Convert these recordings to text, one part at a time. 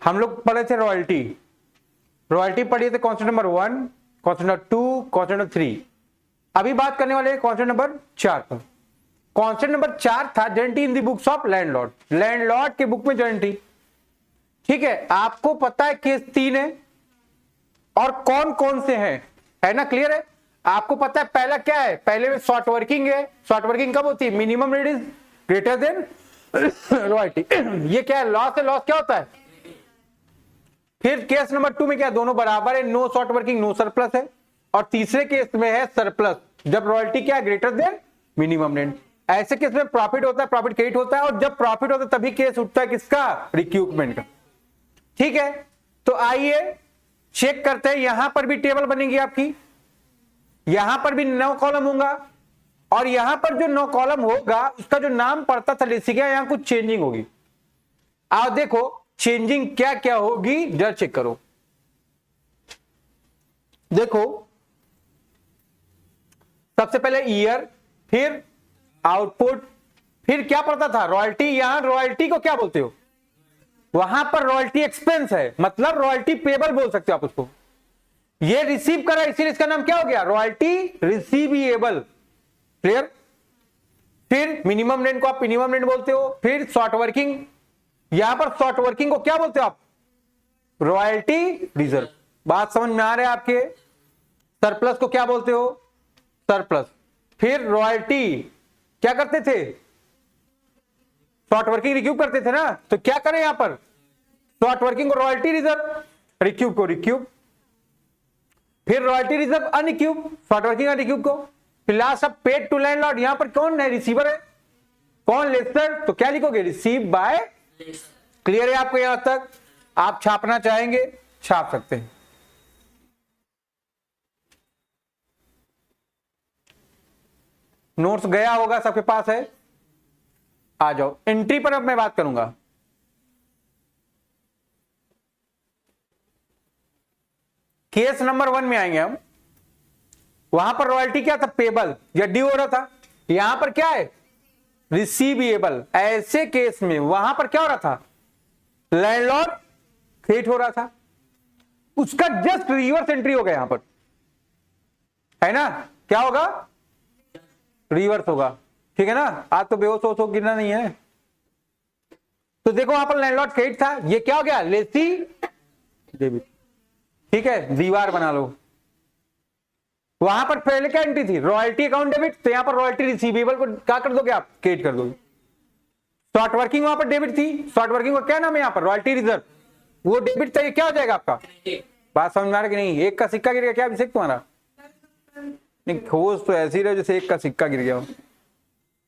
हम लोग पढ़े थे रॉयल्टी, रॉयल्टी पढ़िए थे concept number 1, concept number 2, concept number 3। अभी बात करने वाले कॉन्सेप्ट नंबर 4 पर। कॉन्सेप्ट नंबर 4 था guarantee in the books of landlord, landlord के बुक में गारंटी। ठीक है, आपको पता है केस 3 है और कौन कौन से हैं, है ना, क्लियर है। आपको पता है पहला क्या है, पहले में शॉर्ट वर्किंग है। शॉर्ट वर्किंग कब होती है, minimum rate is greater than royalty. ये क्या है, लॉस है, लॉस क्या होता है। फिर केस नंबर 2 में क्या, दोनों बराबर है, no short working no surplus है। और तीसरे केस में है सरप्लस, जब रॉयल्टी क्या है, ग्रेटर देन मिनिमम रेट। ऐसे केस में प्रॉफिट होता है, प्रॉफिट क्रेडिट होता है, और जब प्रॉफिट होता है तभी केस उठता है किसका, रिक्यूपमेंट का। ठीक है, तो आइए चेक करते हैं। यहां पर भी टेबल बनेगी आपकी, यहां पर भी 9 कॉलम होगा, और यहां पर जो 9 कॉलम होगा उसका जो नाम पड़ता था लेसिका, यहां कुछ चेंजिंग होगी। आओ देखो चेंजिंग क्या क्या होगी, जरा चेक करो। देखो सबसे पहले ईयर, फिर आउटपुट, फिर क्या पड़ता था, रॉयल्टी। यहां रॉयल्टी को क्या बोलते हो, वहां पर रॉयल्टी एक्सपेंस है, मतलब रॉयल्टी पेबल बोल सकते हो आप उसको। ये रिसीव करा इसीलिए इसका नाम क्या हो गया, रॉयल्टी रिसीवेबल। क्लियर। फिर मिनिमम रेंट को आप मिनिमम रेंट बोलते हो। फिर शॉर्ट वर्किंग, यहां पर शॉर्ट वर्किंग को क्या बोलते हो आप, रॉयल्टी रिजर्व। बात समझ में आ रहा है आपके। सरप्लस को क्या बोलते हो, सरप्लस। फिर रॉयल्टी क्या करते थे, शॉर्ट वर्किंग रिक्यूब करते थे ना, तो क्या करें यहां पर, शॉर्ट वर्किंग को रॉयल्टी रिजर्व, रिक्यूब को रिक्यूब। फिर रॉयल्टी रिजर्व अनरिक्यूब, शॉर्ट वर्किंग अनरिक्यूब को। फिर लास्ट अब पेड टू लैंडलॉर्ड, यहां पर कौन है, रिसीवर है, कौन लेसर, तो क्या लिखोगे, रिसीव बाय। क्लियर है आपको यहां तक। आप छापना चाहेंगे छाप सकते हैं। नोट्स गया होगा सबके पास है, आ जाओ। एंट्री पर अब मैं बात करूंगा। केस नंबर 1 में आएंगे हम। वहां पर रॉयल्टी क्या था, पेबल या ड्यू हो रहा था। यहां पर क्या है, रिसीवेबल। ऐसे केस में वहां पर क्या हो रहा था, लैंडलॉर्ड क्रिएट हो रहा था, उसका जस्ट रिवर्स एंट्री हो गया यहां पर, है ना। क्या होगा, रिवर्स होगा। ठीक है ना, आज तो बेहोश हो गिरना नहीं है। तो देखो वहां पर लैंडलॉर्ड क्रेडिट था, ये क्या हो गया, लेसी डेबिट। ठीक है, दीवार बना लो। वहां पर पहले क्या एंट्री थी, रॉयल्टी अकाउंट डेबिट, तो यहां पर रॉयल्टी रिसीवेबल को क्या कर दोगे आप, क्रेडिट कर दोगे। शॉर्ट वर्किंग वहां पर डेबिट थी, शॉर्ट वर्किंग का क्या नाम है यहां पर, रॉयल्टी रिजर्व, वो डेबिट था, ये क्या हो जाएगा आपका। बात समझ में आ रहा कि नहीं, एक का सिक्का गिर गया क्या अभिषेक तुम्हारा, नहीं खोज तो ऐसी रहे जैसे एक का सिक्का गिर गया हो।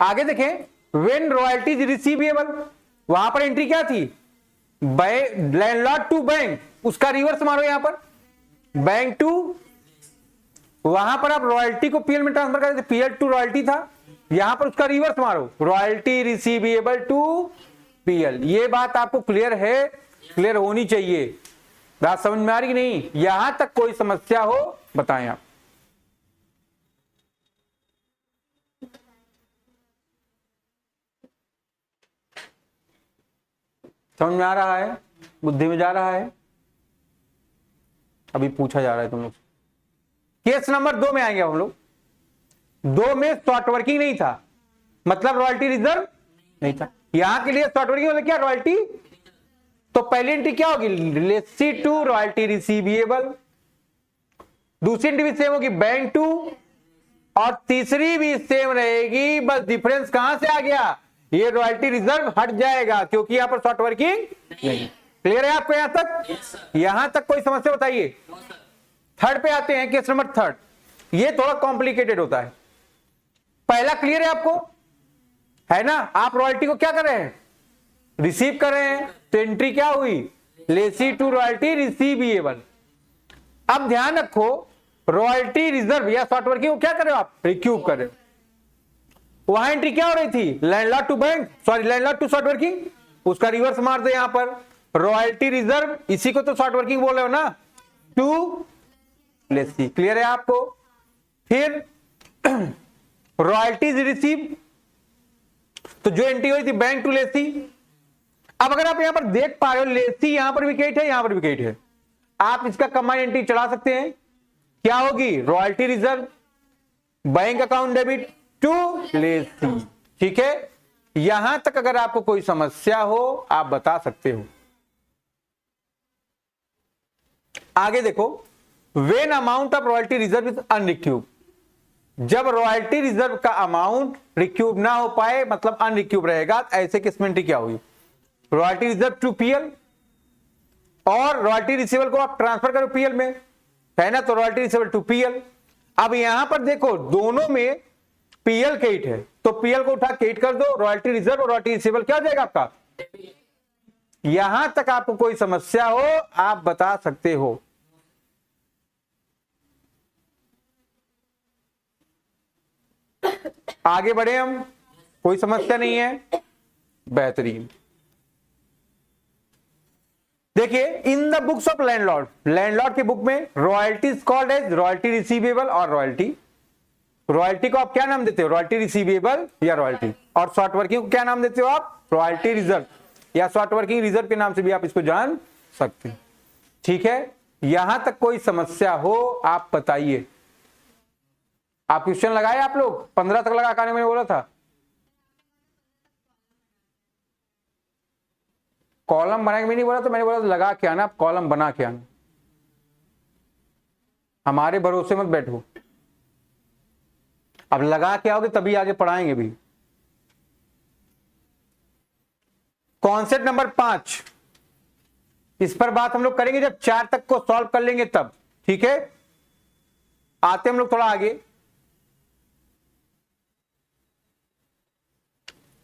आगे देखें, व्हेन रॉयल्टी रिसीवेबल, वहां पर एंट्री क्या थी, लैंडलॉर्ड टू बैंक, उसका रिवर्स मारो यहां पर, बैंक टू, वहां पर आप रॉयल्टी को पीएल में ट्रांसफर कर देते, पीएल टू रॉयल्टी था, यहां पर उसका रिवर्स मारो, रॉयल्टी रिसीवेबल टू पीएल। ये बात आपको क्लियर है, क्लियर होनी चाहिए। बात समझ में आ रही कि नहीं, यहां तक कोई समस्या हो बताएं आप। समझ में आ रहा है, बुद्धि में जा रहा है, अभी पूछा जा रहा है तुम लोग। केस नंबर 2 में आएंगे हम लोग। 2 में शॉर्ट वर्किंग नहीं था, मतलब रॉयल्टी रिजर्व नहीं था। यहां के लिए शॉर्ट वर्किंग मतलब क्या, रॉयल्टी। तो पहली एंट्री क्या होगी, लेसी टू रॉयल्टी रिसीवेबल, दूसरी एंट्री भी सेम होगी, बैंक टू, और तीसरी भी सेम रहेगी, बस डिफरेंस कहां से आ गया, ये रॉयल्टी रिजर्व हट जाएगा क्योंकि यहां पर शॉर्ट वर्किंग नहीं। क्लियर है आपको यहां तक, यहां तक कोई समस्या बताइए। थर्ड पे आते हैं, केस नंबर 3। ये थोड़ा कॉम्प्लिकेटेड होता है। पहला क्लियर है आपको, है ना। आप रॉयल्टी को क्या कर रहे हैं, रिसीव कर रहे हैं, तो एंट्री क्या हुई, लेसी टू रॉयल्टी रिसीवेबल। अब ध्यान रखो, रॉयल्टी रिजर्व या शॉर्ट वर्किंग को क्या कर रहे हो आप, रिक्यूब कर रहे हो। वहां एंट्री क्या हो रही थी, landlord to bank, sorry landlord to short working, उसका रिवर्स मार दो यहां पर, रॉयल्टी रिजर्व, इसी को तो शॉर्ट वर्किंग बोल रहे हो ना, टू लेसी। क्लियर है आपको। फिर रॉयल्टीज रिसीव, तो जो एंट्री हुई थी बैंक टू लेसी। अब अगर आप यहां पर देख पा रहे हो, लेसी यहां पर विकेट है, यहां पर विकेट है, आप इसका कंबाइंड एंट्री चढ़ा सकते हैं। क्या होगी? Royalty reserve, bank account debit to lessee. ठीक है, यहां तक अगर आपको कोई समस्या हो आप बता सकते हो। आगे देखो, when amount of royalty reserve is unrecouped, जब रॉयल्टी रिजर्व का अमाउंट रिक्यूब ना हो पाए, मतलब अनरिक्यूब रहेगा, ऐसे केस में एंट्री क्या होगी? रॉयल्टी रिजर्व टू पीएल, और रॉयल्टी रिसीवेबल को आप ट्रांसफर करो पीएल में, है ना, तो रॉयल्टी रिसीवेबल टू पीएल। अब यहां पर देखो दोनों में पीएल क्रेडिट है, तो पीएल को उठा क्रेडिट कर दो, रॉयल्टी रिजर्व और रॉयल्टी रिसीवेबल क्या हो जाएगा आपका? यहां तक आपको कोई समस्या हो आप बता सकते हो। आगे बढ़े हम, कोई समस्या नहीं है, बेहतरीन। देखिए, in the books of landlord, landlord के बुक में royalty is called as royalty receivable और रॉयल्टी। रॉयल्टी को आप क्या नाम देते हो? रॉयल्टी रिसीवेबल या रॉयल्टी। और शॉर्ट वर्किंग को क्या नाम देते हो आप? रॉयल्टी रिजर्व या शॉर्ट वर्किंग रिजर्व के नाम से भी आप इसको जान सकते हैं। ठीक है, यहां तक कोई समस्या हो आप बताइए। आप क्वेश्चन लगाए आप लोग 15 तक लगा के मैंने बोला था। कॉलम बना के मैं नहीं बोला, तो मैंने बोला लगा के आना, आप कॉलम बना के आना, हमारे भरोसे मत बैठो। अब लगा के आओगे तभी आगे पढ़ाएंगे भी। कॉन्सेप्ट नंबर 5, इस पर बात हम लोग करेंगे जब 4 तक को सॉल्व कर लेंगे तब। ठीक है, आते हम लोग थोड़ा आगे।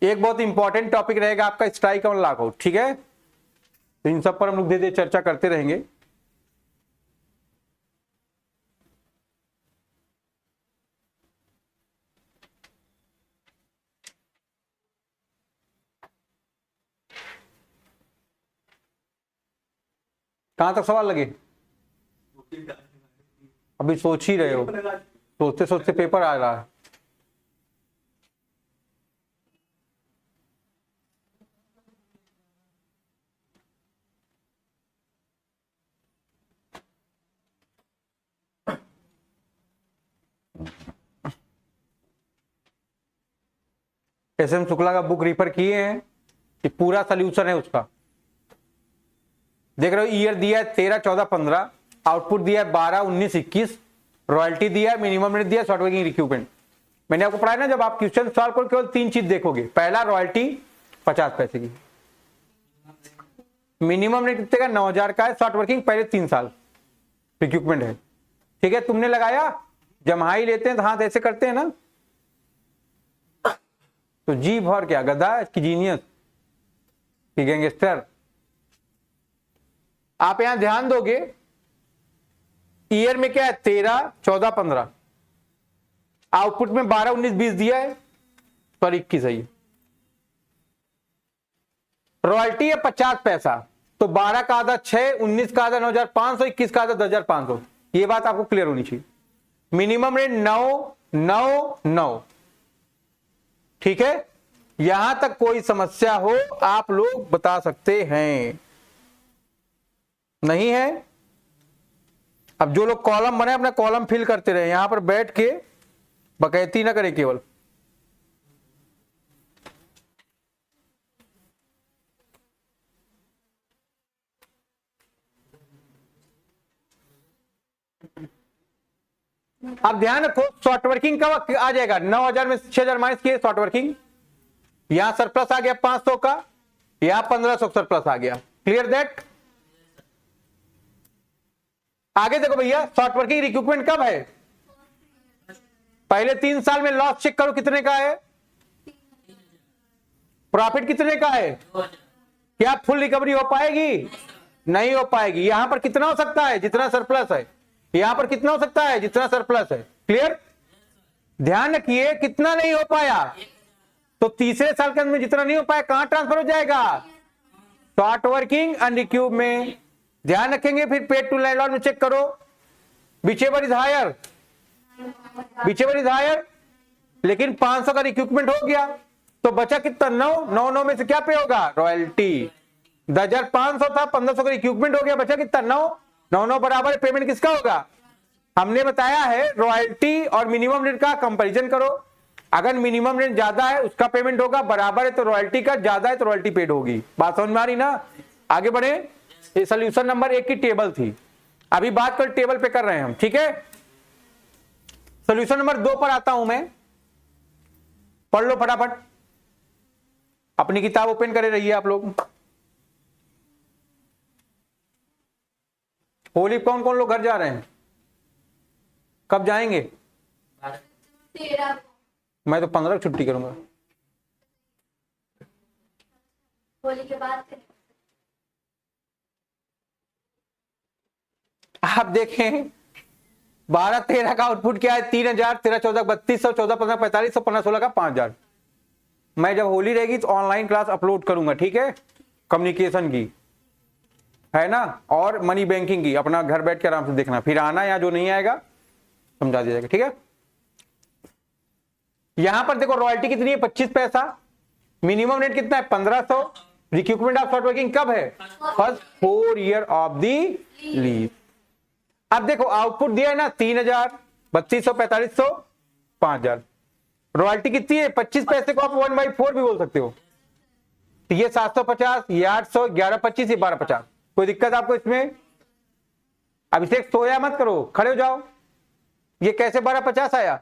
एक बहुत इंपॉर्टेंट टॉपिक रहेगा आपका स्ट्राइक और लॉकआउट। ठीक है, तो इन सब पर हम लोग धीरे धीरे चर्चा करते रहेंगे। कहां तक सवाल लगे? अभी सोच ही रहे हो, सोचते सोचते पेपर आ रहा है। एस.एम. शुक्ला का बुक रिफर किए हैं, कि पूरा सोल्यूशन है उसका। देख रहे हो, ईयर दिया है 13, 14, 15, आउटपुट दिया है 12, 19, 21, रॉयल्टी दिया है, मिनिमम रेट दिया है, शॉर्ट वर्किंग रिक्यूपमेंट। मैंने आपको पढ़ाया ना, जब आप क्वेश्चन सॉल्व करो केवल 3 चीज देखोगे। पहला, रॉयल्टी 50 पैसे की, मिनिमम रेट कितने का? 9,000 का है, शॉर्ट वर्किंग पहले 3 साल रिक्यूपमेंट है। ठीक है, तुमने लगाया, जमहाई लेते हैं तो हाथ ऐसे करते हैं ना, तो जी भर क्या गधा की जीनियस की गैंगस्टर। आप यहां ध्यान दोगे, ईयर में क्या है? 13, 14, 15, आउटपुट में 12, 19, 20 दिया है, पर 21 है। रॉयल्टी है 50 पैसा, तो 12 का आधा 6, 19 का आधा 9,500, 21 का आधा 10,500। ये बात आपको क्लियर होनी चाहिए। Minimum rate 9, 9, 9। ठीक है, यहां तक कोई समस्या हो आप लोग बता सकते हैं, नहीं है? अब जो लोग कॉलम बने अपना कॉलम फिल करते रहे, यहां पर बैठ के बकैती ना करें केवल। अब ध्यान रखो, शॉर्ट वर्किंग का आ जाएगा 9,000 में 6,000 माइनस किए शॉर्ट वर्किंग, यहां सरप्लस आ गया 500 का, यहां 1,500 सरप्लस आ गया। Clear that? आगे देखो भैया, शॉर्ट वर्किंग रिक्रूटमेंट कब है? पहले 3 साल में लॉस चेक करो कितने का है, प्रॉफिट कितने का है, क्या फुल रिकवरी हो पाएगी? नहीं हो पाएगी। यहां पर कितना हो सकता है? जितना सरप्लस है। यहां पर कितना हो सकता है? जितना सरप्लस है। क्लियर? ध्यान रखिए, कितना नहीं हो पाया, तो तीसरे साल के अंदर में जितना नहीं हो पाया कहां ट्रांसफर हो जाएगा? शॉर्ट वर्किंग अनरिक्यूब में। ध्यान रखेंगे, फिर पेड टू लैंडलॉर्ड में चेक करो, whichever is higher, whichever is higher, लेकिन 500 का रिक्रूटमेंट हो गया, तो बचा कितना? 9, 9 में से क्या पे होगा? रॉयल्टी। 10,500 था, 1,500 का इक्विपमेंट हो गया, बचा कितना 9 9 बराबर पेमेंट किसका होगा? हमने बताया है रॉयल्टी और मिनिमम रेट का कंपैरिजन करो, अगर मिनिमम रेट ज्यादा है उसका पेमेंट होगा, बराबर है तो रॉयल्टी का, ज्यादा है तो रॉयल्टी पेड होगी। बात समझ में आ रही ना? आगे बढ़े। ये सोल्यूशन नंबर 1 की टेबल थी, अभी बात कर टेबल पे कर रहे हैं हम, ठीक है। सोल्यूशन नंबर 2 पर आता हूं मैं, पढ़ लो फटाफट, अपनी किताब ओपन करे रहिए आप लोग। होली कौन कौन लोग घर जा रहे हैं? कब जाएंगे? 13 मैं तो 15 की छुट्टी करूंगा। होली के बाद से। आप देखें 12 13 का आउटपुट क्या है? 3,000, 13 14 3200, 14 15 4500, 15 16 का 5,000। मैं जब होली रहेगी तो ऑनलाइन क्लास अपलोड करूंगा, ठीक है, कम्युनिकेशन की है ना, और मनी बैंकिंग की, अपना घर बैठ के आराम से देखना, फिर आना, यहाँ जो नहीं आएगा समझा दिया जाएगा, ठीक है। यहां पर देखो रॉयल्टी कितनी है? 25 पैसा। मिनिमम रेट कितना है? 1,500। रिक्रूटमेंट ऑफ सॉफ्ट वर्किंग कब है? First 4 year of the leave. अब देखो आउटपुट दिया है ना 3,000, 3200, 4500, 5,000। रॉयल्टी कितनी है? 25 पैसे को आप 1/4 भी बोल सकते हो, तो ये 750, ये 800, 1125, ये 1250। कोई दिक्कत आपको इसमें? अब इसे सोया मत करो, खड़े हो जाओ। ये कैसे 1250 आया?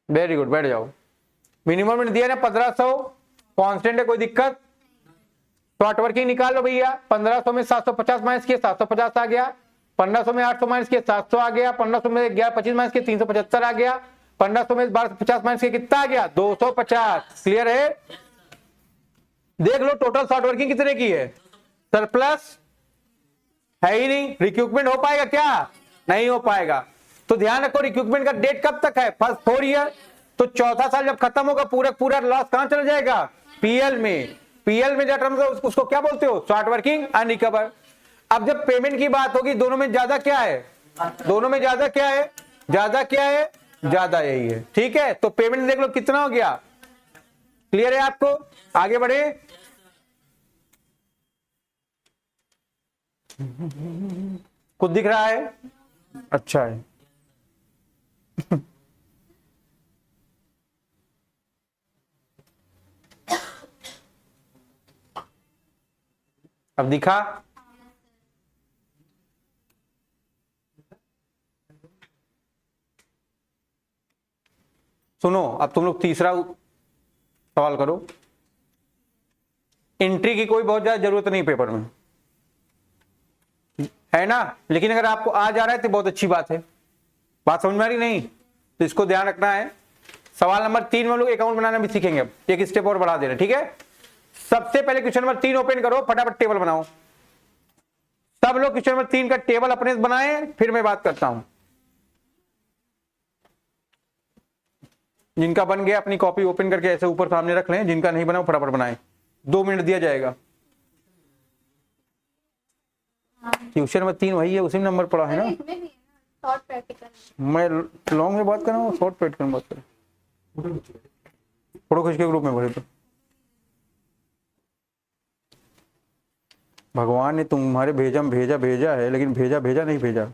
वेरी गुड, बैठ जाओ। मिनिमम दिया ना 1,500, कांस्टेंट है, कोई दिक्कत? शॉर्ट वर्किंग निकाल लो भैया। 1,500 में 750 माइनस किए 750 आ गया, 1,500 में 800 माइनस किए 700 आ गया, 1,500 में 1125 माइनस किए 375 आ गया, 1,500 में 1250 माइनस किए कितना आ गया? 250। क्लियर है? देख लो टोटल शॉर्ट वर्किंग कितने की है? सरप्लस है ही नहीं। रिक्रूटमेंट हो पाएगा क्या? नहीं हो पाएगा। तो ध्यान रखो रिक्रूटमेंट का डेट कब तक है? First 4 year. तो चौथा साल जब खत्म होगा पूरा पूरा लॉस कहां चला जाएगा? पीएल में। पीएल में जब उसको क्या बोलते हो? Short working unrecovered. अब जब पेमेंट की बात होगी, दोनों में ज्यादा क्या है? दोनों में ज्यादा क्या है? ज्यादा क्या है? ज्यादा यही है, ठीक है। तो पेमेंट देख लो कितना हो गया। क्लियर है आपको? आगे बढ़े। कुछ दिख रहा है? अच्छा है। अब दिखा? सुनो, अब तुम लोग तीसरा सवाल करो। एंट्री की कोई बहुत ज्यादा जरूरत नहीं पेपर में, है ना, लेकिन अगर आपको आ जा रहा है तो बहुत अच्छी बात है। बात समझ में आ रही नहीं? तो इसको ध्यान रखना है। सवाल नंबर 3 में लोग अकाउंट बनाना भी सीखेंगे, अब एक स्टेप और बढ़ा दे रहे, ठीक है। सबसे पहले क्वेश्चन नंबर 3 ओपन करो, फटाफट टेबल बनाओ। सब लोग क्वेश्चन नंबर 3 का टेबल अपने से बनाए, फिर मैं बात करता हूं। जिनका बन गया अपनी कॉपी ओपन करके ऐसे ऊपर सामने रख लें, जिनका नहीं बना फटाफट बनाए, 2 मिनट दिया जाएगा। क्वेश्चन नंबर 3 वही है, उसी नंबर पड़ा है ना। शॉर्ट प्रैक्टिकल मैं लॉन्ग में बात कर रहा हूँ, शॉर्ट प्रैक्टिकल में बात कर रहा हूँ। फोटो खींच के ग्रुप में भरे तो भगवान ने तुम्हारे भेजा है, लेकिन भेजा नहीं भेजा।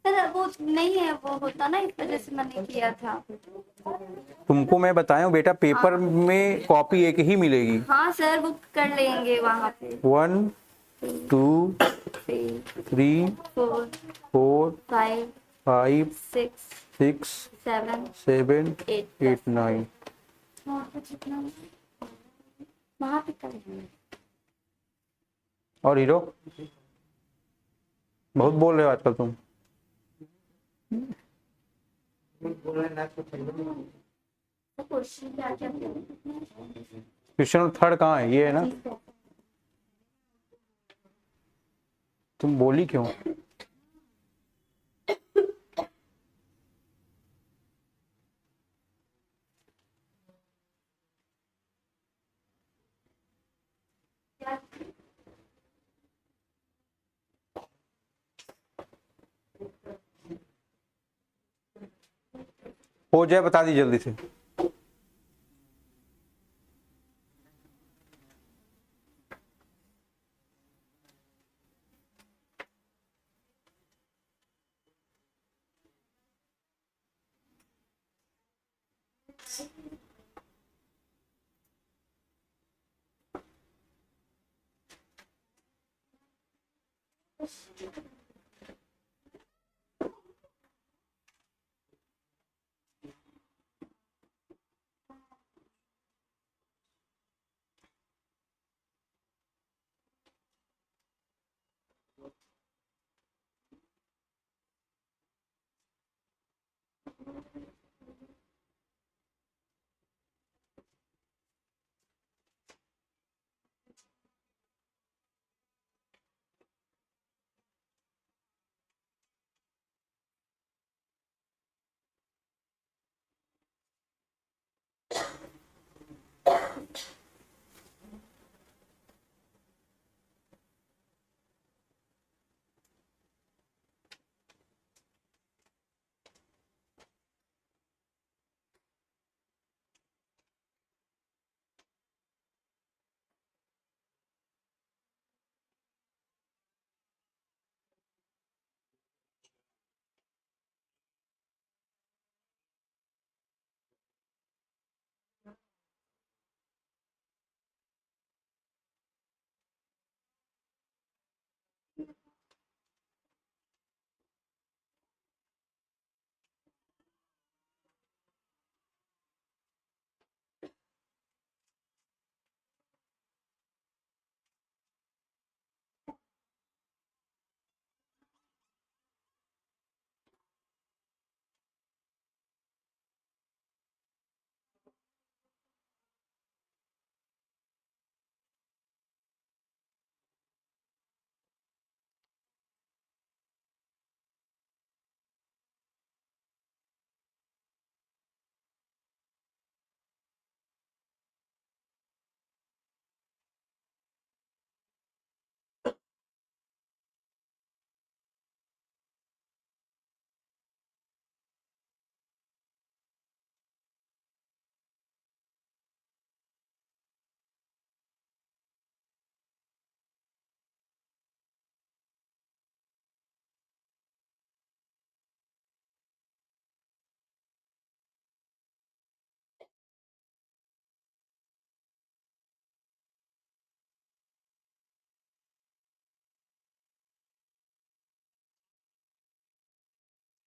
सर वो नहीं है, वो होता ना, इस वजह से मैंने किया था। तुमको मैं बताया हूँ बेटा, पेपर में कॉपी एक ही मिलेगी। हाँ सर, वो कर लेंगे वहाँ पे। 1 2 3 4 5 5 6 6 7 7 8 9। वहाँ पे कर लेंगे। और हीरो बहुत बोल रहे हो आजकल तुम। क्वेश्चन थर्ड कहाँ है? ये है ना। तुम बोली क्यों? हो जाए बता दी जल्दी से।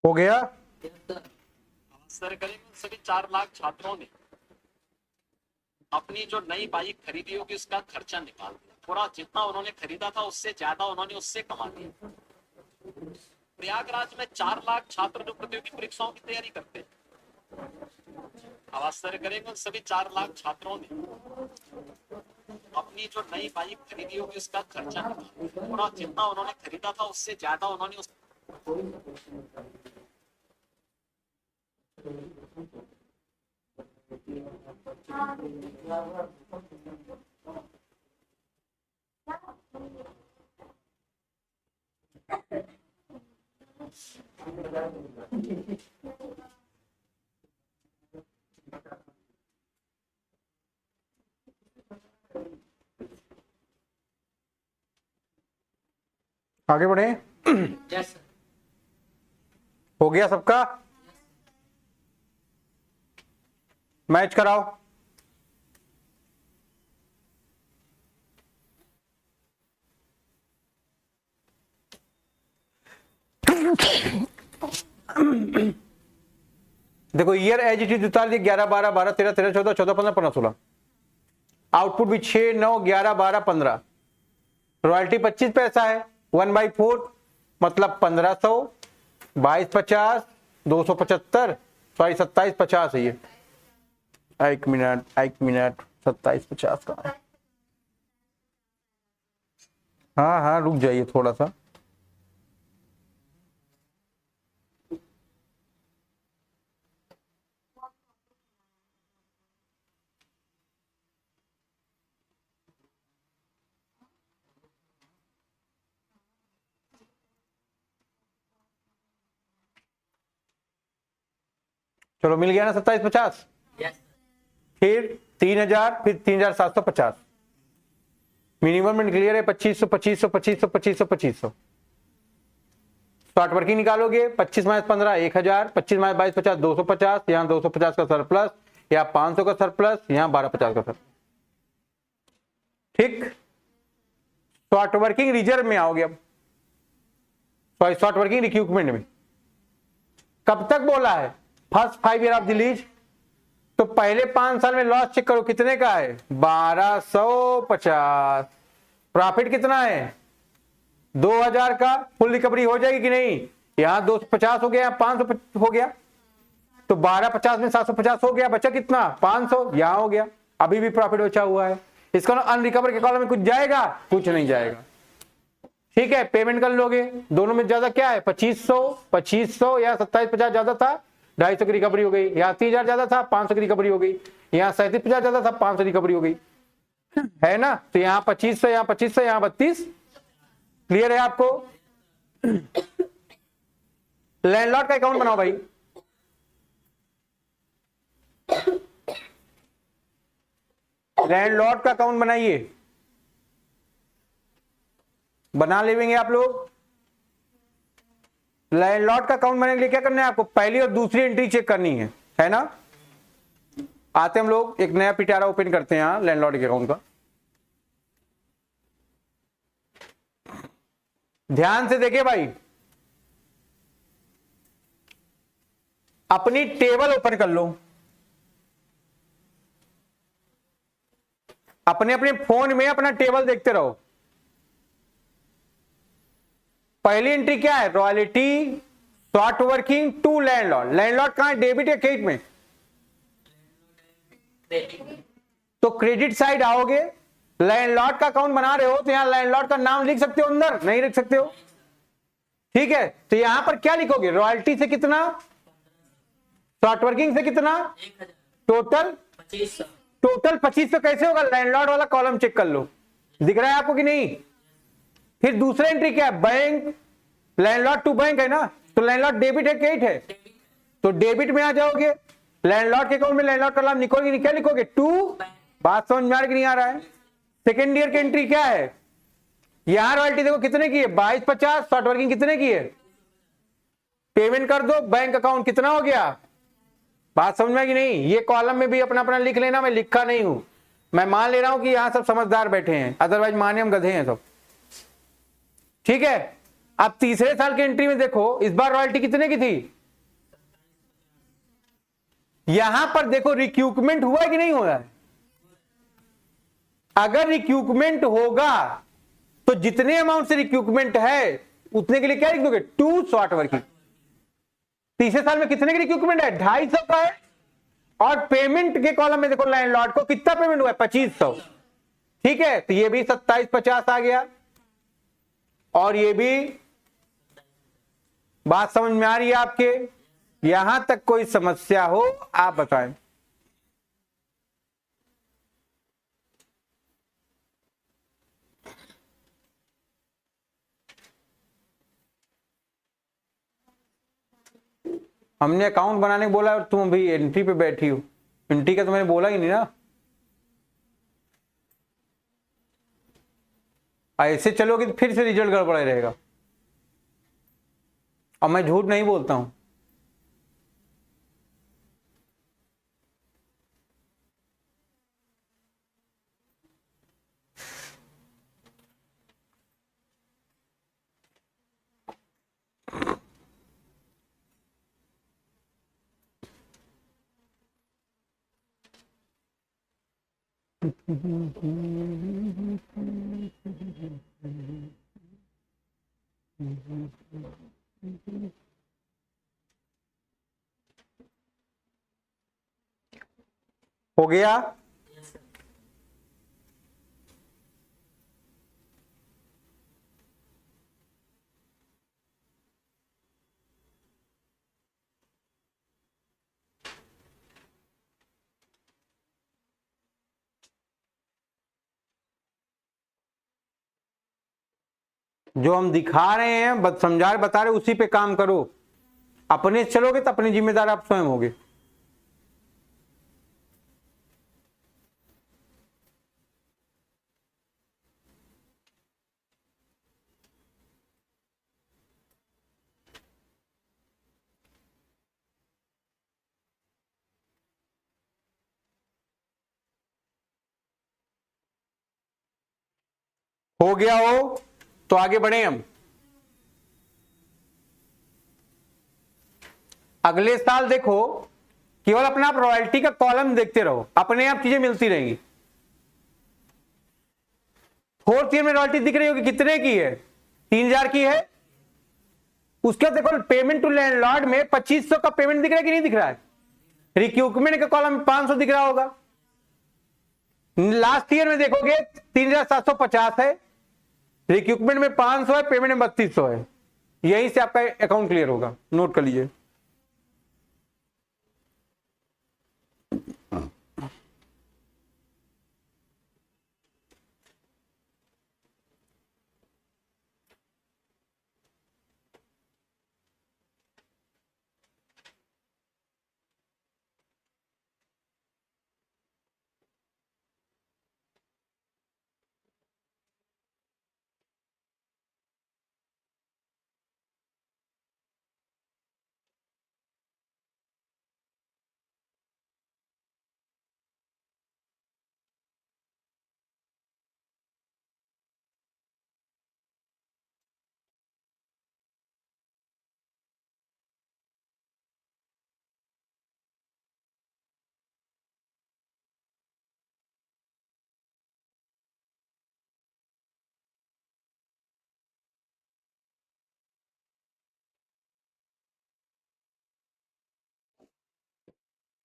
हो गया। सर करीबन सभी 4 लाख छात्रों ने अपनी जो नई बाइक खरीदी होगी उसका खर्चा निकाल दिया। थोड़ा जितना उन्होंने खरीदा था उससे ज्यादा उन्होंने उससे कमा लिया। प्रयागराज में 4 लाख छात्र जो प्रतियोगी परीक्षाओं की तैयारी करते हैं, अब आश्चर्य करेंगे उन सभी 4 लाख छात्रों ने अपनी जो नई बाइक खरीदी होगी उसका खर्चा निकाल दिया। थोड़ा जितना उन्होंने खरीदा था उससे ज्यादा उन्होंने उस आगे बढ़े। यस हो गया सबका, मैच कराओ। देखो ईयर एज इट इज उतार दिए 11 12 12 13 13 14 14 15 15 16। आउटपुट भी 6 9 11 12 15। रॉयल्टी 25 पैसा है, 1/4 मतलब 1500, 2250, 275, सॉरी 2750 है ये। एक मिनट 2750 का है। हाँ हाँ रुक जाइए थोड़ा सा। चलो मिल गया ना 2750। फिर 3000, फिर 3750। मिनिमम में क्लियर है 2500 2500 2500 2500 2500। शॉर्ट वर्किंग निकालोगे 25 माइनस 15 1000, 25 माइनस 22 50 250, यहाँ 250 का सरप्लस, यहाँ 500 का सरप्लस, यहाँ 1250 का सरप्लस। ठीक, शॉर्ट वर्किंग रिजर्व में आओगे अब, सॉरी शॉर्ट वर्किंग रिक्रूटमेंट में। कब तक बोला है? First 5 year of the lease. तो पहले 5 साल में लॉस चेक करो कितने का है, 1250। प्रॉफिट कितना है, 2000 का। फुल रिकवरी हो जाएगी कि नहीं? यहां 250 हो गया, यहाँ 500 हो गया, तो 1250 में 750 हो गया, बचा कितना 500, यहां हो गया। अभी भी प्रॉफिट बचा हुआ है। इसका अनरिकवर के कॉलम में कुछ जाएगा? कुछ नहीं जाएगा। ठीक है, पेमेंट कर लोगे। दोनों में ज्यादा क्या है, 2500 या 2750 ज्यादा था, 250 की रिकवरी हो गई। यहाँ 30,000 ज्यादा था, 500 की रिकवरी हो गई। यहाँ 3750 ज्यादा था, 500 रिकवरी हो गई, है ना? तो यहाँ 2500, यहाँ 2500, यहाँ 32। क्लियर है आपको? लैंडलॉर्ड का अकाउंट बनाओ भाई। लैंडलॉर्ड का अकाउंट बनाइए, बना लेंगे आप लोग। लैंडलॉर्ड का अकाउंट बनाने के लिए क्या करना है आपको, पहली और दूसरी एंट्री चेक करनी है ना? आते हम लोग एक नया पिटारा ओपन करते हैं यहां लैंडलॉर्ड के अकाउंट का। ध्यान से देखिए भाई, अपनी टेबल ओपन कर लो, अपने अपने फोन में अपना टेबल देखते रहो। पहली एंट्री क्या है, royalty short working to landlord. Landlord कहां है, डेबिट या क्रेडिट में? तो क्रेडिट साइड आओगे, लैंडलॉर्ड का अकाउंट बना रहे हो तो यहां लैंडलॉर्ड का नाम लिख सकते हो, अंदर नहीं लिख सकते हो। ठीक है, तो यहां पर क्या लिखोगे, रॉयल्टी से कितना, शॉर्ट वर्किंग से कितना, टोटल 2500 कैसे होगा, लैंडलॉर्ड वाला कॉलम चेक कर लो, दिख रहा है आपको कि नहीं? फिर दूसरा एंट्री क्या है, बैंक, लैंडलॉर्ड टू बैंक है ना, तो लैंडलॉर्ड डेबिट है क्रेडिट है, तो डेबिट में आ जाओगे। लैंडलॉर्ड के अकाउंट में लैंडलॉर्ड का नाम लिखोगे नहीं, क्या लिखोगे, टू। बात समझ में आ रही कि नहीं आ रहा है? सेकेंड ईयर की एंट्री क्या है, यहां रॉयल्टी देखो कितने की है, 2250, शॉर्ट वर्किंग कितने की है, पेमेंट कर दो, बैंक अकाउंट कितना हो गया। बात समझ में आई कि नहीं? ये कॉलम में भी अपना अपना लिख लेना, मैं लिखा नहीं हूं, मैं मान ले रहा हूं कि यहां सब समझदार बैठे हैं, अदरवाइज माने हम गधे हैं सब। ठीक है, अब तीसरे साल की एंट्री में देखो, इस बार रॉयल्टी कितने की थी, यहां पर देखो रिक्रूटमेंट हुआ है कि नहीं हो रहा है। अगर रिक्रूटमेंट होगा तो जितने अमाउंट से रिक्रूटमेंट है उतने के लिए क्या लिख दोगे, टू शॉर्ट वर्किंग। तीसरे साल में कितने की रिक्रूटमेंट है, 250 का है, और पेमेंट के कॉलम में देखो लैंडलॉर्ड को कितना पेमेंट हुआ है, 2500। ठीक है, तो ये भी 2750 आ गया, और ये भी। बात समझ में आ रही है आपके? यहां तक कोई समस्या हो आप बताएं। हमने अकाउंट बनाने को बोला और तुम अभी एंट्री पे बैठी हो, एंट्री का तो मैंने बोला ही नहीं ना। ऐसे चलोगे तो फिर से रिजल्ट गड़बड़ा रहेगा, और मैं झूठ नहीं बोलता हूं। हो गया? जो हम दिखा रहे हैं, समझा बता रहे, उसी पे काम करो। अपने चलोगे तो अपनी जिम्मेदार आप स्वयं होगे। हो गया हो तो आगे बढ़े हम। अगले साल देखो, केवल अपना आप रॉयल्टी का कॉलम देखते रहो, अपने आप चीजें मिलती रहेंगी। फोर्थ ईयर में रॉयल्टी दिख रही होगी, कितने की है? 3000 की है। उसके बाद देखो पेमेंट टू लैंडलॉर्ड में 2500 का पेमेंट दिख रहा है कि नहीं दिख रहा है? रिक्यूपमेंट के कॉलम में 500 दिख रहा होगा। लास्ट ईयर में देखोगे 3750 है, रिक्यूपमेंट में 500 है, पेमेंट में 3200 है। यहीं से आपका अकाउंट क्लियर होगा, नोट कर लीजिए।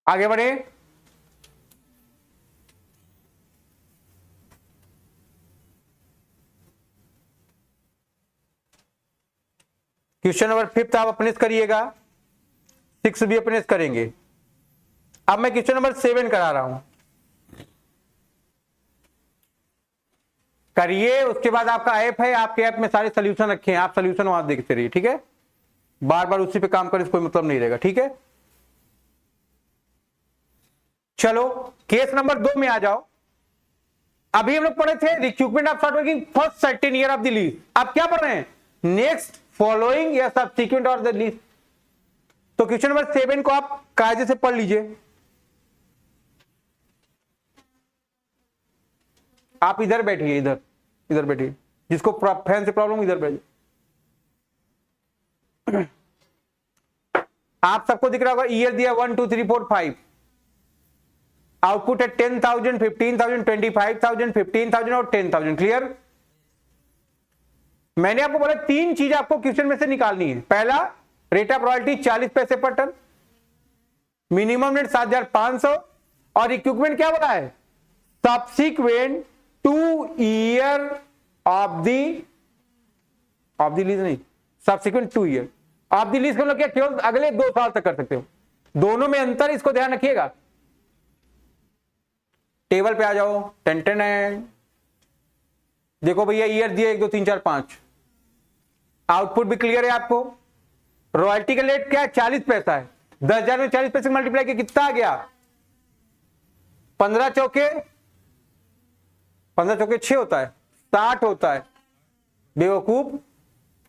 आगे बढ़े। क्वेश्चन नंबर 5 आप अपने से करिएगा, 6 भी अपने से करेंगे। अब मैं क्वेश्चन नंबर 7 करा रहा हूं, करिए। उसके बाद आपका ऐप है, आपके ऐप में सारे सोल्यूशन रखे हैं, आप सोल्यूशन वहां देखते रहिए, ठीक है? बार बार उसी पे काम करने से कोई मतलब नहीं रहेगा, ठीक है? चलो केस नंबर 2 में आ जाओ। अभी हम लोग पढ़े थे recruitment of software first certain year of the lease. आप क्या पढ़ रहे हैं? नेक्स्ट, फॉलोइंग या सब्सिक्वेंट और द लीज। तो क्वेश्चन नंबर 7 को आप कायदे से पढ़ लीजिए। आप इधर बैठिए, इधर इधर बैठिए, जिसको फैन से प्रॉब्लम इधर बैठिए। आप सबको दिख रहा होगा, ईयर दिया 1 2 3 4 5, आउटपुट है 10,000, 15,000, 25,000, 15,000 और 10,000। क्लियर? मैंने आपको बोला 3 चीज आपको क्वेश्चन में से निकालनी है। पहला, रेट ऑफ रॉयल्टी 40 पैसे पर टन, मिनिमम रेट 7,500, और इक्विपमेंट क्या बोला है? Subsequent 2 year of the lease, नहीं, subsequent 2 year of the lease का मतलब क्या? केवल अगले 2 साल तक कर सकते हो। दोनों में अंतर, इसको ध्यान रखिएगा। टेबल पे आ जाओ, टेन टेन है। देखो भैया, ईयर दिए 1 2 3 4 5, आउटपुट भी क्लियर है आपको। रॉयल्टी का रेट क्या है? 40 पैसा है। 10,000 में 40 पैसे मल्टीप्लाई किया कितना आ गया? 15 चौके 6 होता है, 60 होता है बेवकूफ।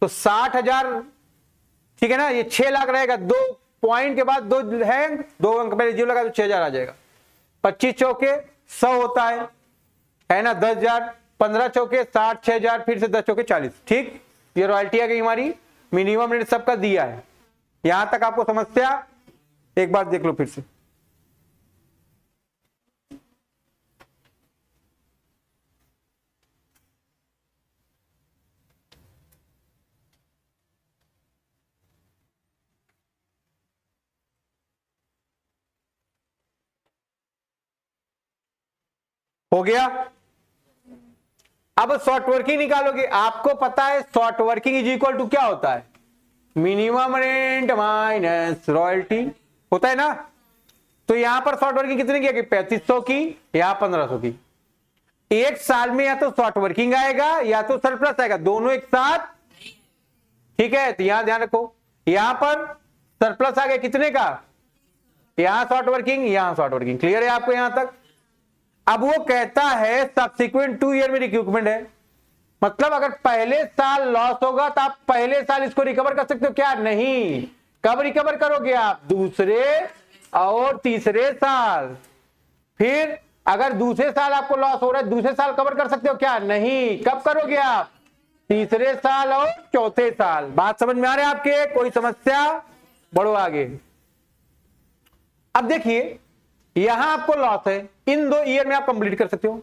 तो 60,000, ठीक है ना? ये 6 लाख रहेगा, 2 पॉइंट के बाद 2 है, 2 अंक पहले जीरो लगा तो 6,000 आ जाएगा। 25 चौके 100 होता है ना? 10,000, 15 चौके 60, 6,000, फिर से 10 चौके 40। ठीक, ये रॉयल्टी आ गई हमारी। मिनिमम रेट सबका दिया है। यहां तक आपको समस्या? एक बार देख लो फिर से। हो गया? अब शॉर्ट वर्किंग निकालोगे। आपको पता है short working is equal to क्या होता है? मिनिमम रेंट माइनस रॉयल्टी, होता है ना? तो यहां पर शॉर्ट वर्किंग कितने की आएगी? 3500 की, यहां 1500 की। एक साल में या तो शॉर्ट वर्किंग आएगा या तो सरप्लस आएगा, दोनों एक साथ। ठीक है, तो यहां ध्यान रखो, यहां पर सरप्लस आ गया कितने का? यहां शॉर्ट वर्किंग, यहां शॉर्ट वर्किंग। क्लियर है आपको यहां तक? अब वो कहता है सब्सिक्वेंट 2 ईयर में रिक्यूपमेंट है, मतलब अगर पहले साल लॉस होगा तो आप पहले साल इसको रिकवर कर सकते हो क्या? नहीं। कब रिकवर करोगे आप? दूसरे और तीसरे साल। फिर अगर दूसरे साल आपको लॉस हो रहा है, दूसरे साल कवर कर सकते हो क्या? नहीं। कब करोगे आप? तीसरे साल और चौथे साल। बात समझ में आ रही है आपके? कोई समस्या? बढ़ो आगे। अब देखिए, यहां आपको लॉस है, इन 2 ईयर में आप कंप्लीट कर सकते हो।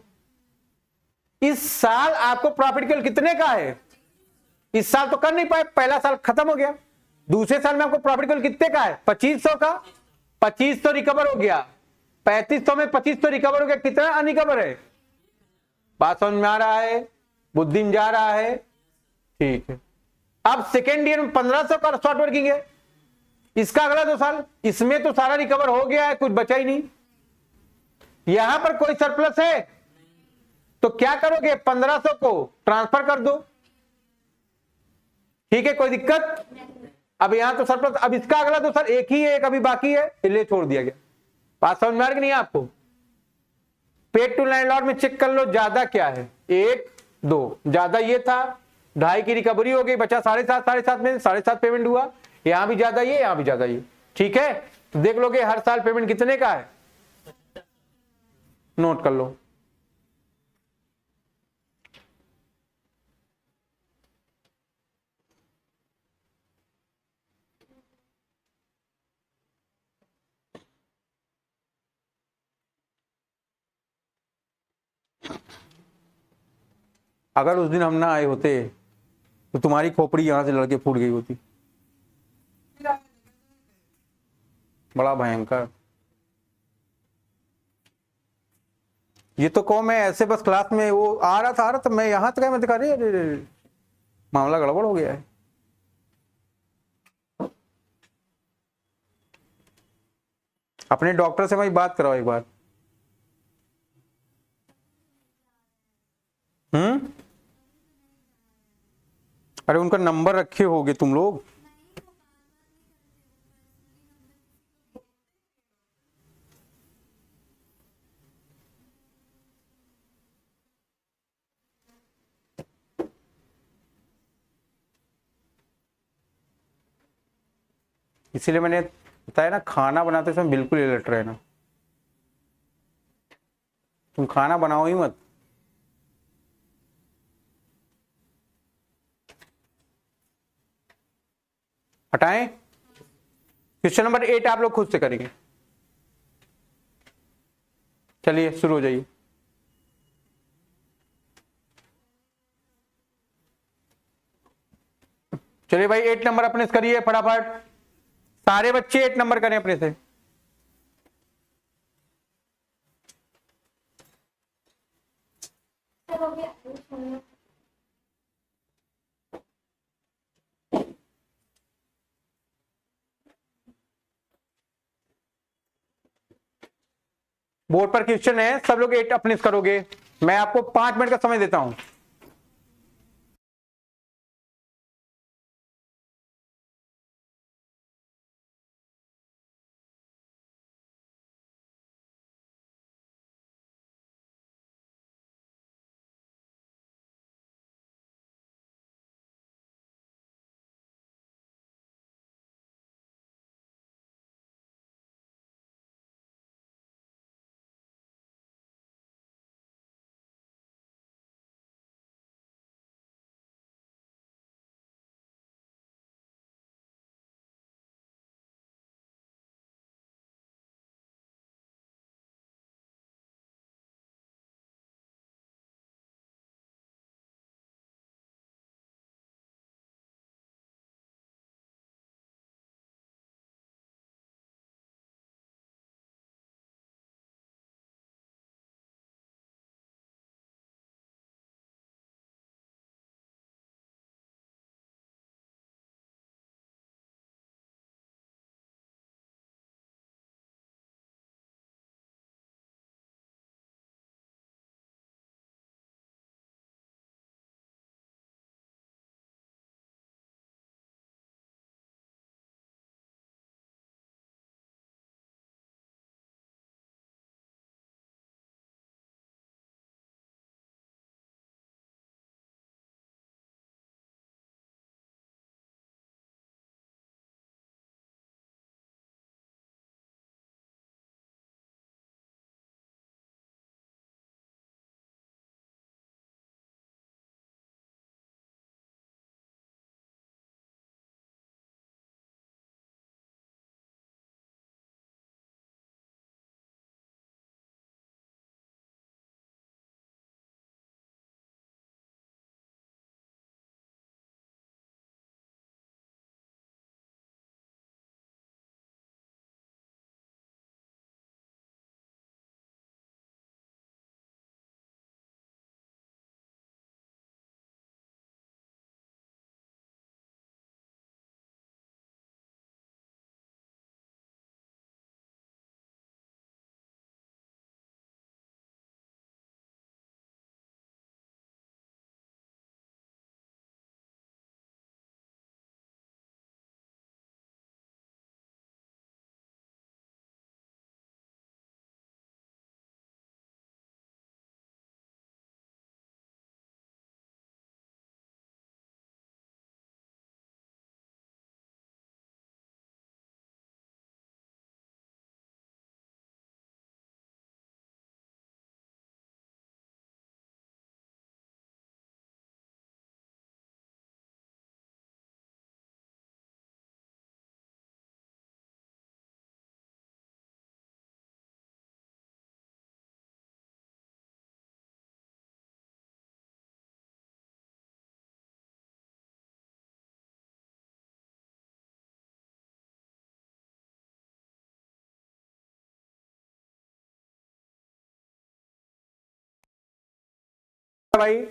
इस साल आपको प्रॉफिट केवल कितने का है? इस साल तो कर नहीं पाए, पहला साल खत्म हो गया। दूसरे साल में आपको प्रॉफिट केवल कितने का है? 2500 का। 2500 रिकवर हो गया। 3500 में 2500 रिकवर हो गया, कितना अनरिकवर है? बात समझ में आ रहा है? बुद्धि में जा रहा है? ठीक है। अब सेकेंड ईयर में 1500 का शॉर्ट वर्किंग है, इसका अगला 2 साल, इसमें तो सारा रिकवर हो गया है, कुछ बचा ही नहीं। यहां पर कोई सरप्लस है तो क्या करोगे? 1500 को ट्रांसफर कर दो। ठीक है, कोई दिक्कत? अब यहां तो सरप्लस, अब इसका अगला 2 साल एक ही है, एक अभी बाकी है, इसलिए छोड़ दिया गया। बात समझ में आ रही नहीं आपको? पेड टू लैंडलॉर्ड में चेक कर लो ज्यादा क्या है, 1 2 ज्यादा ये था, 2.5 की रिकवरी हो गई, बचा 7.5, 7.5 में 7.5 पेमेंट हुआ। यहां भी ज्यादा ये, यहां भी ज्यादा ये। ठीक है, तो देख लोगे हर साल पेमेंट कितने का है, नोट कर लो। अगर उस दिन हम ना आए होते तो तुम्हारी खोपड़ी यहां से लड़के फूट गई होती। बड़ा भयंकर। ये तो कहो, मैं ऐसे बस क्लास में वो आ रहा था मैं यहां तक मैं दिखा रही, अरे मामला गड़बड़ हो गया है। अपने डॉक्टर से भाई बात कराओ एक बार। अरे उनका नंबर रखे होगे तुम लोग। इसीलिए मैंने बताया ना, खाना बनाते समय बिल्कुल अलर्ट रहना। तुम खाना बनाओ ही मत। हटाएं। क्वेश्चन नंबर 8 आप लोग खुद से करेंगे। चलिए शुरू हो जाइए। चलिए भाई 8 नंबर अपने से करिए फटाफट। सारे बच्चे 8 नंबर करें अपने से। बोर्ड पर क्वेश्चन है, सब लोग 8 अपने से करोगे। मैं आपको 5 मिनट का समय देता हूं। भाई?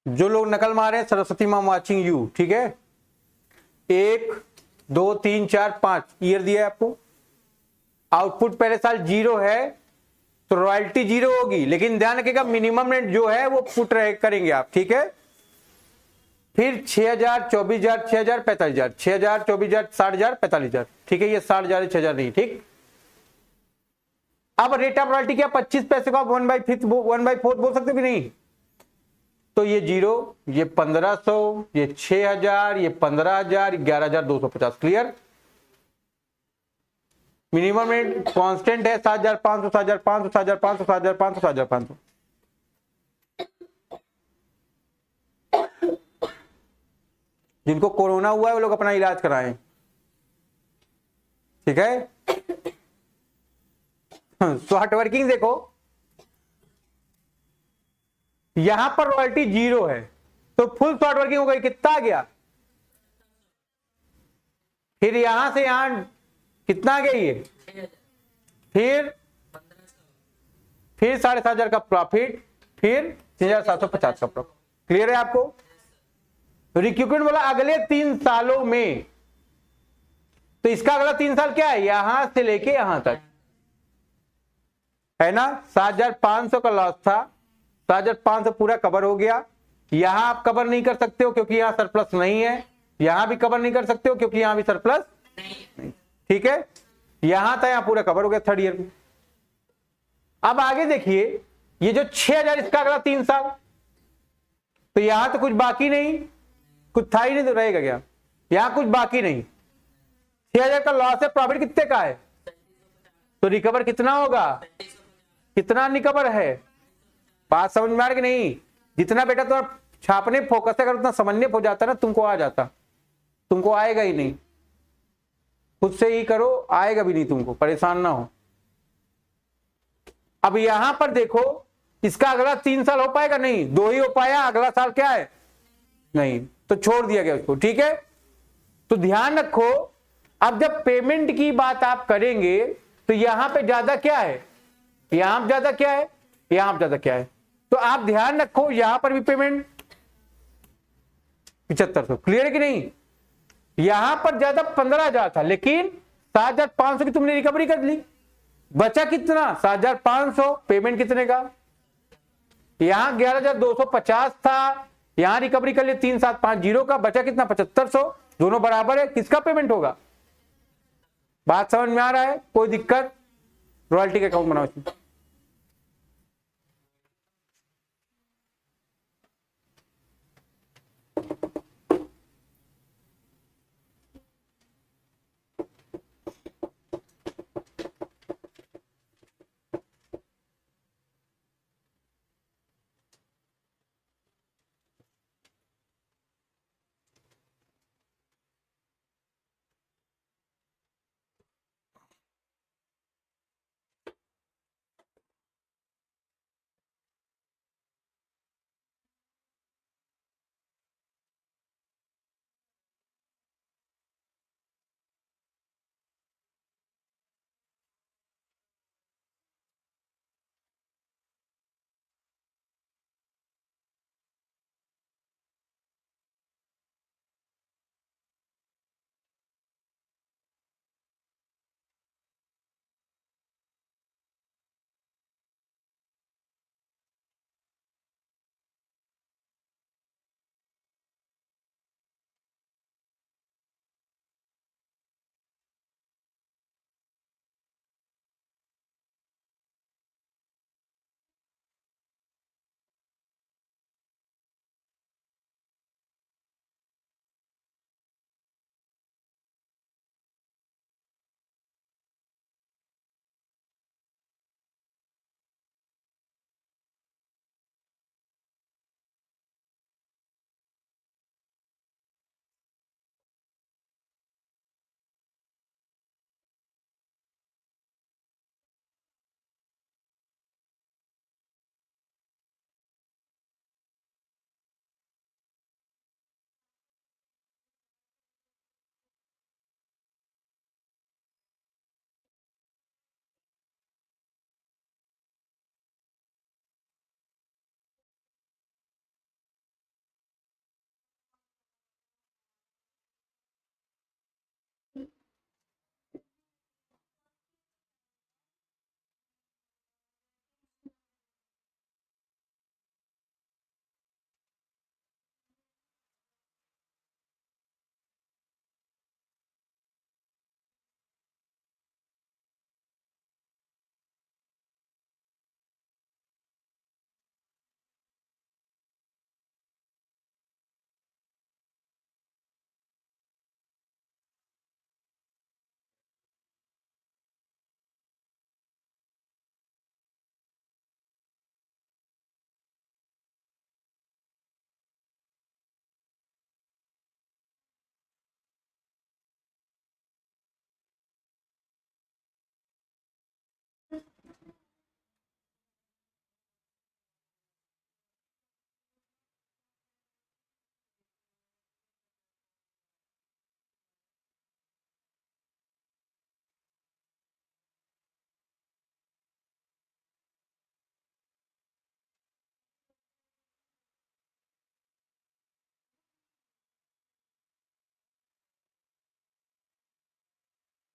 जो लोग नकल मारे, सरस्वती मां वाचिंग यू, ठीक है। 1 2 3 4 5 ईयर दिया है आपको। आउटपुट पहले साल 0 है तो रॉयल्टी 0 होगी, लेकिन ध्यान रखिएगा मिनिमम रेट जो है वो पुट करेंगे आप, ठीक है। फिर 6,000, 24,000, 6,000, 45,000, 6,000, 24,000, 60,000, 45,000, ठीक है। ये 60,000, 6,000 नहीं, ठीक। अब रेट ऑफ रॉयल्टी क्या, 25 पैसे को आप 1/5 1/4 बोल सकते भी नहीं। तो ये 0, ये 1,500, ये 6,000, ये 15,000, 11,250, क्लियर। मिनिमम रेट कांस्टेंट है 7,500, 7,500, 7,500, 7,500, 7,500। जिनको कोरोना हुआ है वो लोग अपना इलाज कराएं, ठीक है। शॉर्ट वर्किंग देखो, यहां पर रॉयल्टी 0 है तो फुल शॉर्ट वर्किंग हो गई, कितना आ गया। फिर यहां से यहां कितना आ गया ये, फिर 7,500 का प्रॉफिट, फिर 6,750 का प्रॉफिट। क्लियर है आपको। रिक्यूपमेंट बोला अगले 3 सालों में, तो इसका अगला 3 साल क्या है, यहां से लेके यहां तक है ना। 7,500 का लॉस था, 7,500 पूरा कवर हो गया। यहां आप कवर नहीं कर सकते हो क्योंकि यहां सरप्लस नहीं है, यहां भी कवर नहीं कर सकते हो क्योंकि यहां भी सरप्लस नहीं, ठीक है। यहां था, यहां पूरा कवर हो गया 3rd ईयर में। अब आगे देखिए, ये जो 6,000 इसका अगला 3 साल, तो यहां तो कुछ बाकी नहीं, कुछ था ही नहीं, तो रहेगा क्या, यहां कुछ बाकी नहीं। 6,000 का लॉस है, प्रॉफिट कितने का है, तो रिकवर कितना होगा, कितना रिकवर है। बात समझ में आ रही कि नहीं। जितना बेटा तो छापने फोकस अगर उतना समझने हो जाता ना, तुमको आ जाता, तुमको आएगा ही नहीं। खुद से ही करो, आएगा भी नहीं तुमको, परेशान ना हो। अब यहां पर देखो, इसका अगला 3 साल हो पाएगा, नहीं, 2 ही हो पाया, अगला साल क्या है नहीं, तो छोड़ दिया गया उसको, ठीक है। तो ध्यान रखो, अब जब पेमेंट की बात आप करेंगे तो यहां पे ज्यादा क्या है, यहां पे ज्यादा क्या है, यहां पे ज्यादा क्या है। तो आप ध्यान रखो, यहां पर भी पेमेंट 7,500, क्लियर है कि नहीं। यहां पर ज्यादा 15,000 था, लेकिन 7,500 की तुमने रिकवरी कर ली, बचा कितना 7,500, पेमेंट कितने का, यहां 11,250 था, यहां रिकवरी कर लिए 3,750 का, बचा कितना 7,500, दोनों बराबर है, किसका पेमेंट होगा। बात समझ में आ रहा है, कोई दिक्कत। रॉयल्टी का अकाउंट बनाओ इसमें।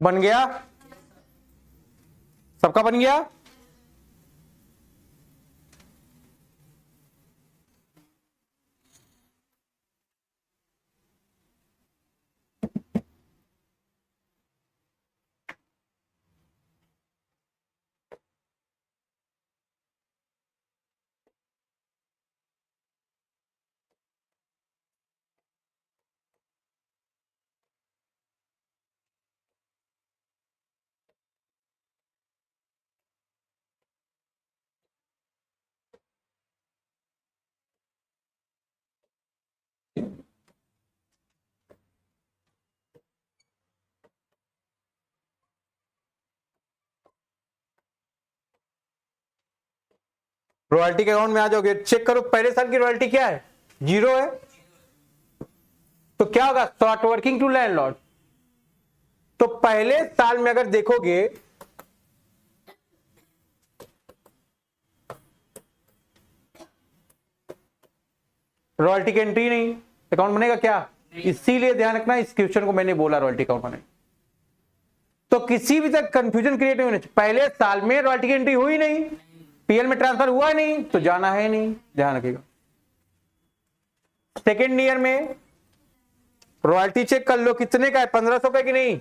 बन गया? सबका बन गया? रॉयल्टी के अकाउंट में आ जाओगे, चेक करो पहले साल की रॉयल्टी क्या है, 0 है। तो क्या होगा, शॉर्ट वर्किंग टू लैंडलॉर्ड। तो पहले साल में अगर देखोगे रॉयल्टी की एंट्री नहीं, अकाउंट बनेगा क्या? इसीलिए ध्यान रखना, इस क्वेश्चन को मैंने बोला रॉयल्टी अकाउंट बने। तो किसी भी तक कंफ्यूजन क्रिएट नहीं होने चाहिए। पहले साल में रॉयल्टी की एंट्री हुई नहीं, पीएल में ट्रांसफर हुआ नहीं, तो जाना है नहीं, ध्यान रखिएगा। सेकेंड ईयर में रॉयल्टी चेक कर लो कितने का है, 1500 का कि नहीं।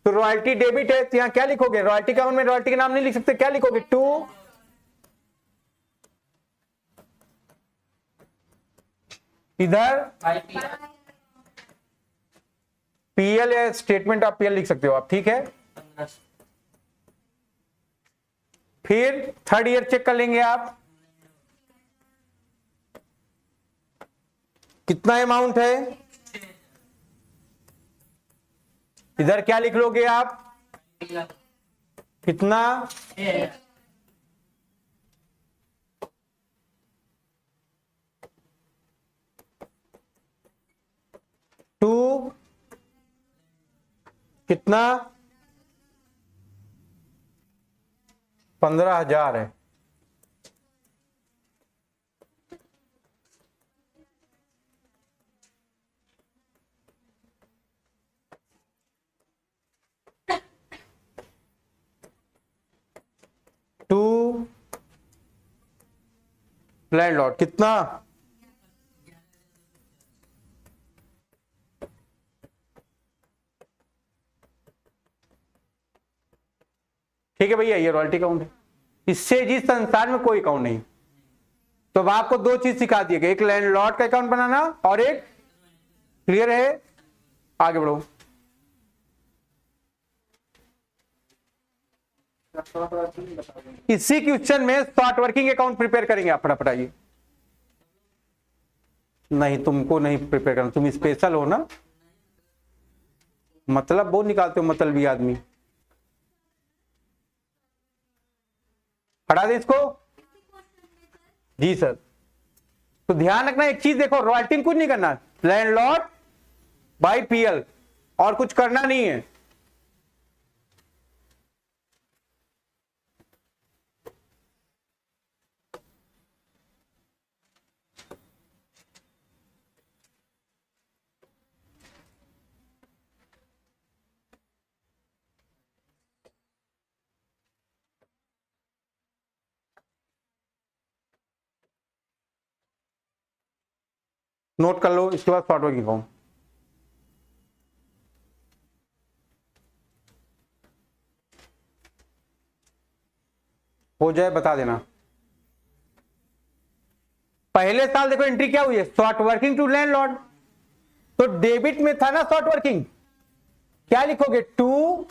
तो रॉयल्टी डेबिट है, तो यहां क्या लिखोगे, रॉयल्टी अकाउंट में रॉयल्टी का नाम नहीं लिख सकते, क्या लिखोगे, 2 इधर पीएल या स्टेटमेंट ऑफ पीएल लिख सकते हो आप, ठीक है। फिर थर्ड ईयर चेक कर लेंगे आप, कितना अमाउंट है, इधर क्या लिख लोगे आप, कितना, टू कितना, 15,000 है। टू लैंडलॉर्ड कितना, ठीक है भैया, ये रॉयल्टी अकाउंट है। इससे जिस संसार में कोई अकाउंट नहीं। तो अब आपको 2 चीज सिखा दिए गए, एक लैंडलॉर्ड का अकाउंट बनाना और एक, क्लियर है, आगे बढ़ो। इसी क्वेश्चन में शॉर्ट वर्किंग अकाउंट प्रिपेयर करेंगे आप, फटाफट आइए। नहीं, तुमको नहीं प्रिपेयर करना, तुम स्पेशल हो ना, मतलब बहुत निकालते हो मतलबी आदमी। हटा दे इसको। जी सर। तो ध्यान रखना एक चीज, देखो रॉयल्टी कुछ नहीं करना, लैंडलॉर्ड बाय पीएल, और कुछ करना नहीं है। नोट कर लो, इसके बाद शॉर्ट वर्किंग अकाउंट। हो जाए बता देना। पहले साल देखो एंट्री क्या हुई है, शॉर्ट वर्किंग टू लैंडलॉर्ड। तो डेबिट में था ना शॉर्ट वर्किंग, क्या लिखोगे, 2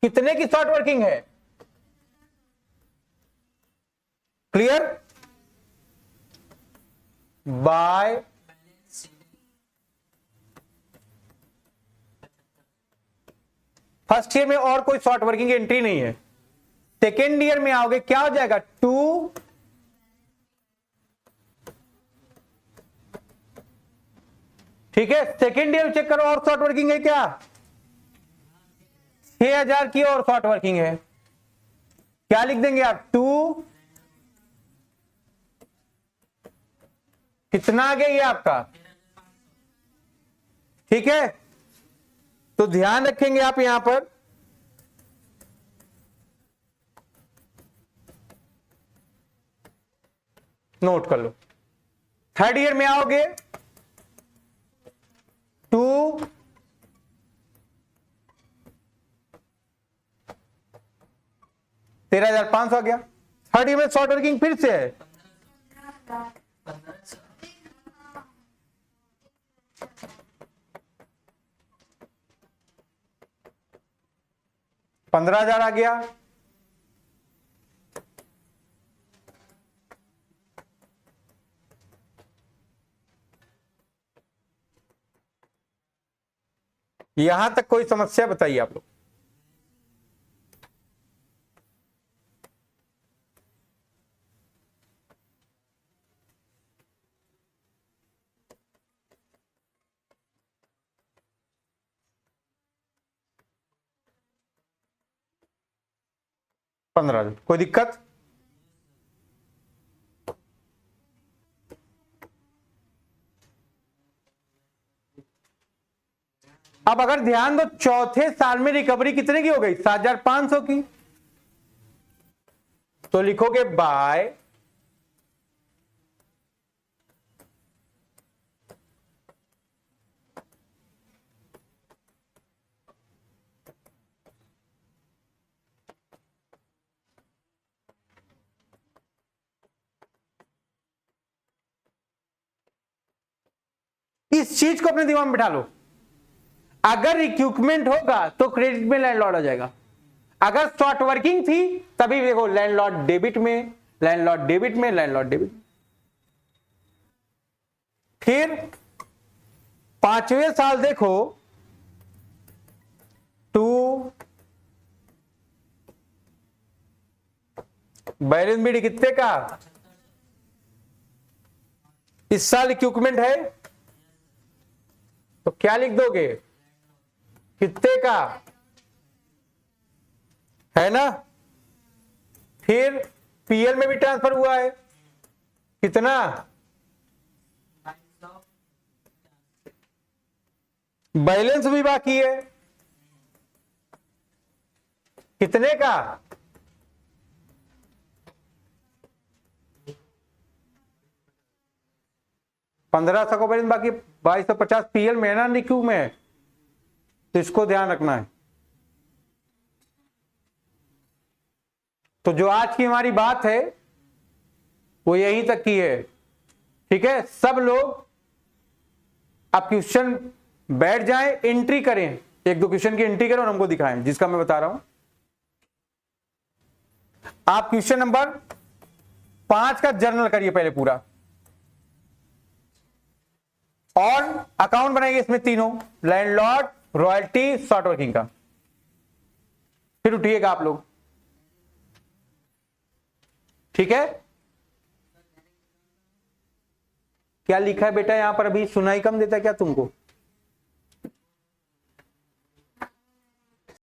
कितने की शॉर्ट वर्किंग है, क्लियर, बाय फर्स्ट ईयर में और कोई शॉर्ट वर्किंग एंट्री नहीं है। सेकेंड ईयर में आओगे क्या हो जाएगा, 2 ठीक है। सेकेंड ईयर चेक करो और शॉर्ट वर्किंग है क्या, 6,000 की और शॉर्ट वर्किंग है, क्या लिख देंगे आप, 2 कितना आ गया ये आपका, ठीक है। तो ध्यान रखेंगे आप यहां पर नोट कर लो। थर्ड ईयर में आओगे 2 13,500 आ गया। थर्ड ईयर में शॉर्ट वर्किंग फिर से है, $15,000 आ गया। यहां तक कोई समस्या बताइए आप लोग। $15,000 कोई दिक्कत? अब अगर ध्यान दो चौथे साल में रिकवरी कितने की हो गई? 7,500 की। तो लिखोगे बाय इस चीज को अपने दिमाग में बिठा लो। अगर रिक्यूपमेंट होगा तो क्रेडिट में लैंडलॉर्ड आ जाएगा। अगर शॉर्ट वर्किंग थी तभी देखो लैंडलॉर्ड डेबिट में, लैंडलॉर्ड डेबिट में, लैंडलॉर्ड डेबिट। फिर 5वें साल देखो 2 बैलेंस शीट कितने का? इस साल इक्विपमेंट है तो क्या लिख दोगे? कितने का है ना। फिर पीएल में भी ट्रांसफर हुआ है, कितना? बैलेंस भी बाकी है, कितने का? $1,500 का बैलेंस बाकी, 2,250 पीएल में है ना, निक्यू में है। तो इसको ध्यान रखना है। तो जो आज की हमारी बात है वो यहीं तक की है, ठीक है। सब लोग आप क्वेश्चन बैठ जाएं, एंट्री करें, 1-2 क्वेश्चन की एंट्री करें और हमको दिखाएं जिसका मैं बता रहा हूं। आप क्वेश्चन नंबर 5 का जर्नल करिए पहले पूरा, और अकाउंट बनाइए इसमें तीनों, लैंडलॉर्ड, रॉयल्टी, शॉर्ट वर्किंग का। फिर उठिएगा आप लोग, ठीक है। क्या लिखा है बेटा यहां पर? अभी सुनाई कम देता है क्या तुमको?